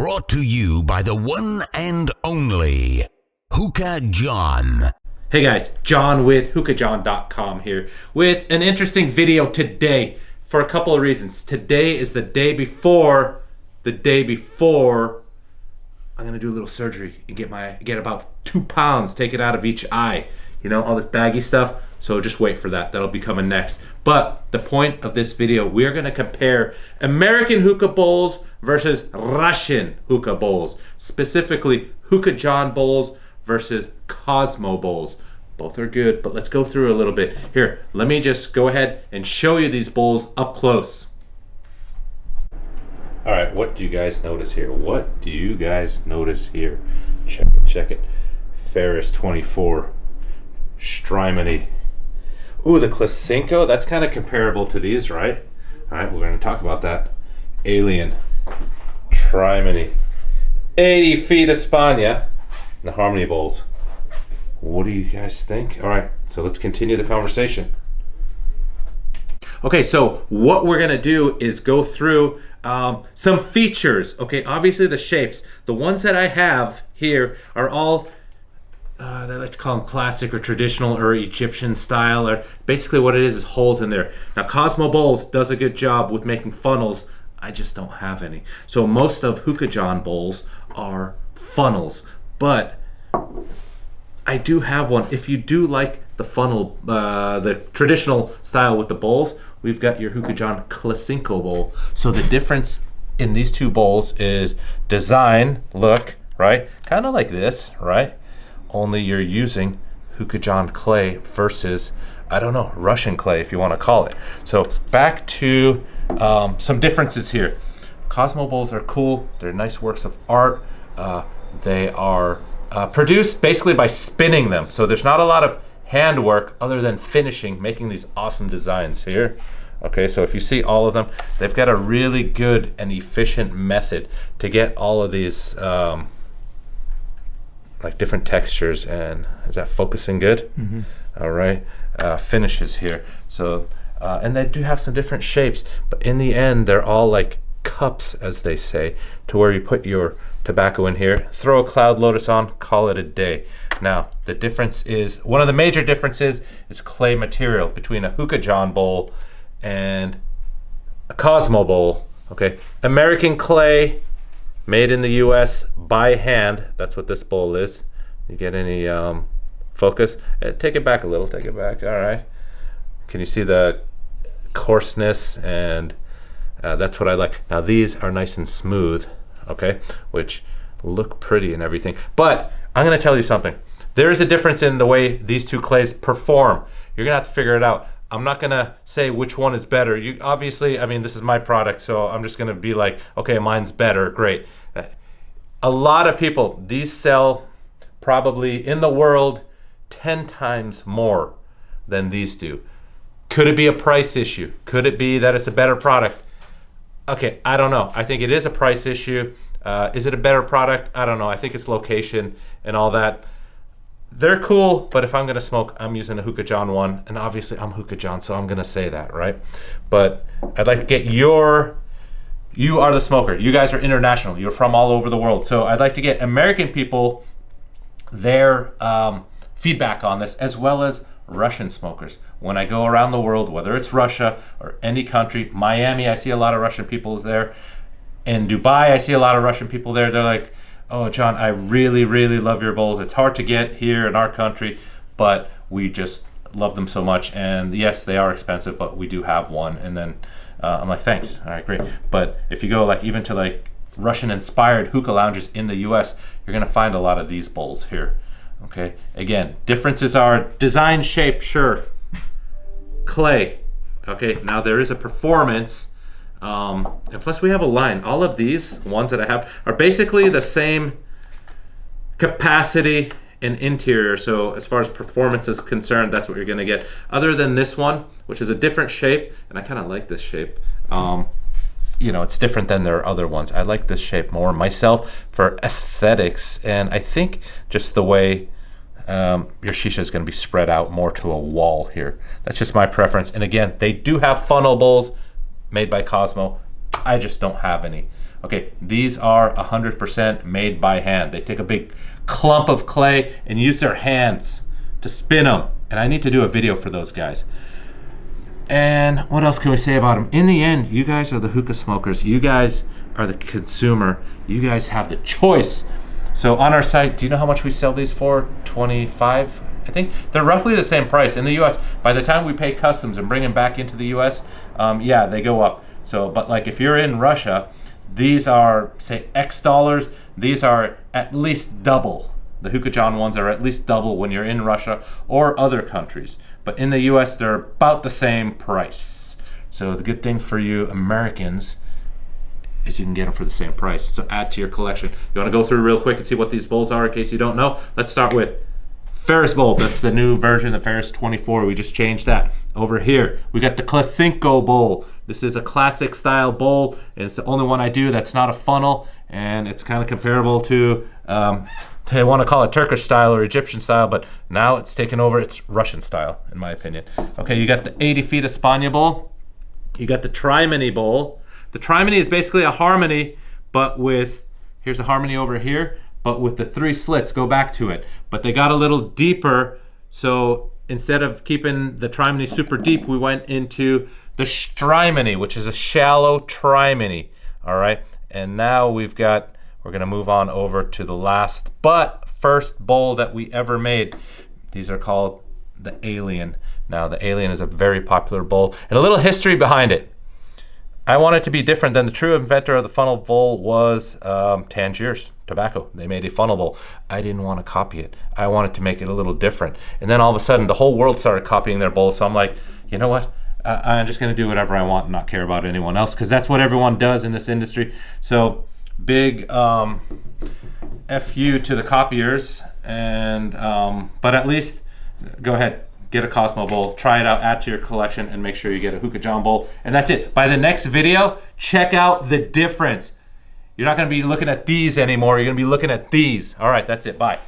brought to you by the one and only HookahJohn. Hey guys, John with HookahJohn.com here with an interesting video today for a couple of reasons. Today is the day before I'm gonna do a little surgery and get about 2 pounds taken out of each eye. You know, all this baggy stuff. So just wait for that. That'll be coming next. But the point of this video, we're gonna compare American hookah bowls versus Russian hookah bowls. Specifically, HookahJohn bowls versus Cosmo bowls. Both are good, but let's go through a little bit. Here, let me just go ahead and show you these bowls up close. All right, what do you guys notice here? What do you guys notice here? Check it. Ferris 24. Strymony. Ooh, the Klasinko, that's kind of comparable to these, right? All right, we're going to talk about that. Alien. Strymony. 80 feet of Spania. And the Harmony bowls. What do you guys think? All right, so let's continue the conversation. Okay, so what we're gonna do is go through some features. Okay, obviously the shapes. The ones that I have here are all, they like to call them classic or traditional or Egyptian style, or basically what it is holes in there. Now Cosmo Bowls does a good job with making funnels. I just don't have any. So most of HookahJohn bowls are funnels, but I do have one. If you do like the funnel, the traditional style with the bowls, we've got your HookahJohn Klasinko bowl. So the difference in these two bowls is design, look, right? Kind of like this, right? Only you're using HookahJohn clay versus, I don't know, Russian clay if you want to call it. So back to some differences here. Cosmo bowls are cool. They're nice works of art. They are produced basically by spinning them. So there's not a lot of handwork other than finishing, making these awesome designs here. Okay, so if you see all of them, they've got a really good and efficient method to get all of these like different textures. And is that focusing good? Mm-hmm. All right, finishes here. So and they do have some different shapes, but in the end they're all like cups, as they say, to where you put your tobacco in here, throw a cloud lotus on, call it a day. Now the difference is, one of the major differences is clay material between a HookahJohn bowl and a Cosmo bowl. Okay, American clay, made in the US by hand. That's what this bowl is. You get any focus? Take it back a little, take it back. All right, can you see the coarseness? And that's what I like. Now these are nice and smooth, okay, which look pretty and everything. But I'm gonna tell you something. There is a difference in the way these two clays perform. You're gonna have to figure it out. I'm not gonna say which one is better. You obviously, I mean, this is my product, so I'm just gonna be like, okay, mine's better, great. A lot of people, these sell probably in the world 10 times more than these do. Could it be a price issue? Could it be that it's a better product? Okay, I don't know. I think it is a price issue. Is it a better product? I don't know. I think it's location and all that. They're cool, but if I'm gonna smoke, I'm using a HookahJohn one, and obviously I'm HookahJohn, so I'm gonna say that, right? But I'd like to get you are the smoker. You guys are international. You're from all over the world. So I'd like to get American people their feedback on this, as well as Russian smokers. When I go around the world, whether it's Russia or any country, Miami, I see a lot of Russian people there. In Dubai, I see a lot of Russian people there. They're like, oh, John, I really, really love your bowls. It's hard to get here in our country, but we just love them so much. And yes, they are expensive, but we do have one. And then I'm like, thanks. All right, great. But if you go like even to like Russian-inspired hookah lounges in the US, you're gonna find a lot of these bowls here. Okay, again, differences are design, shape, sure. Clay, okay, now there is a performance, and plus we have a line. All of these ones that I have are basically the same capacity and interior, so as far as performance is concerned, that's what you're gonna get. Other than this one, which is a different shape, and I kind of like this shape. You know, it's different than their other ones. I like this shape more myself for aesthetics, and I think just the way your shisha is going to be spread out more to a wall here. That's just my preference. And again, they do have funnel bowls made by Cosmo. I just don't have any. Okay, these are 100% made by hand. They take a big clump of clay and use their hands to spin them. And I need to do a video for those guys. And what else can we say about them? In the end, you guys are the hookah smokers. You guys are the consumer. You guys have the choice. So on our site, do you know how much we sell these for? 25, I think. They're roughly the same price. In the US, by the time we pay customs and bring them back into the US, yeah, they go up. So, but like if you're in Russia, these are, say, X dollars. These are at least double. The HookahJohn ones are at least double when you're in Russia or other countries. But in the US, they're about the same price. So the good thing for you Americans is you can get them for the same price. So add to your collection. You want to go through real quick and see what these bowls are in case you don't know? Let's start with Ferris bowl. That's the new version, the Ferris 24. We just changed that. Over here, we got the Clasinko bowl. This is a classic style bowl, and it's the only one I do that's not a funnel, and it's kind of comparable to, they want to call it Turkish style or Egyptian style, but now it's taken over, it's Russian style, in my opinion. Okay, you got the 80 feet Espana bowl. You got the Trimony bowl. The Trimony is basically a harmony, but with, here's a harmony over here, but with the 3 slits, go back to it. But they got a little deeper, so instead of keeping the Trimony super deep, we went into the Strymony, which is a shallow Trimony, all right? And now we're gonna move on over to the last but first bowl that we ever made. These are called the Alien. Now, the Alien is a very popular bowl, and a little history behind it. I want it to be different than the true inventor of the funnel bowl was Tangiers Tobacco. They made a funnel bowl. I didn't want to copy it. I wanted to make it a little different. And then all of a sudden, the whole world started copying their bowls. So I'm like, you know what? I'm just going to do whatever I want and not care about anyone else, because that's what everyone does in this industry. So big FU to the copiers. And but at least go ahead. Get a Cosmo bowl, try it out, add to your collection, and make sure you get a HookahJohn bowl. And that's it. By the next video, check out the difference. You're not gonna be looking at these anymore. You're gonna be looking at these. All right, that's it. Bye.